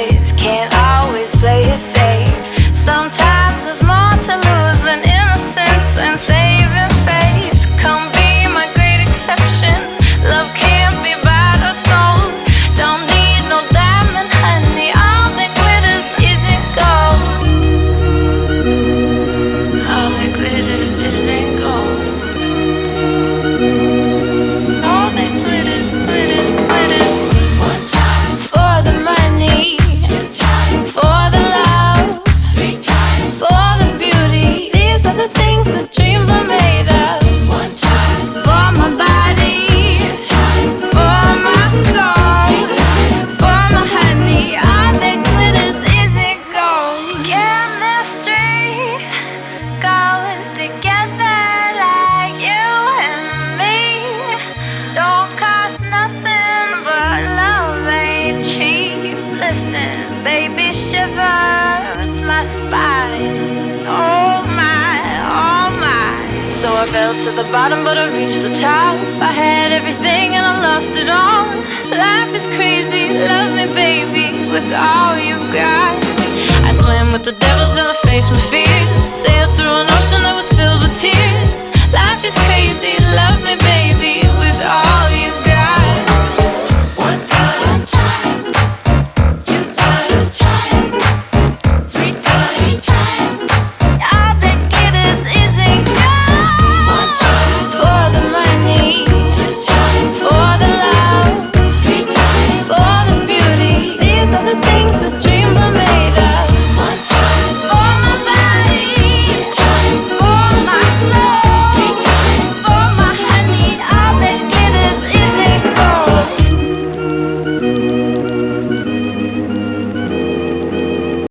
glitters, can't always play it safe. Sometimes there's more to lose than innocence and saving face. Come be my great exception. Love can't be bought or sold. Don't need no diamond, honey. All that glitters isn't gold. All that glitters isn't gold. All that glitters, glitters, glitters. One time for the money, two times for the love, three times for the beauty. These are the things that dreams are made of. One time for my body, two times for my soul, three times for my honey. All that glitters isn't gold. Chemistry goes together like you and me. Don't cost nothing, but love ain't cheap. Listen, baby, shivers my spine. Oh my, oh my. So I fell to the bottom, but I reached the top. I had everything and I lost it all. Life is crazy, love me, baby, with all you got. I swam with the devil till I faced my fears. Sailed through an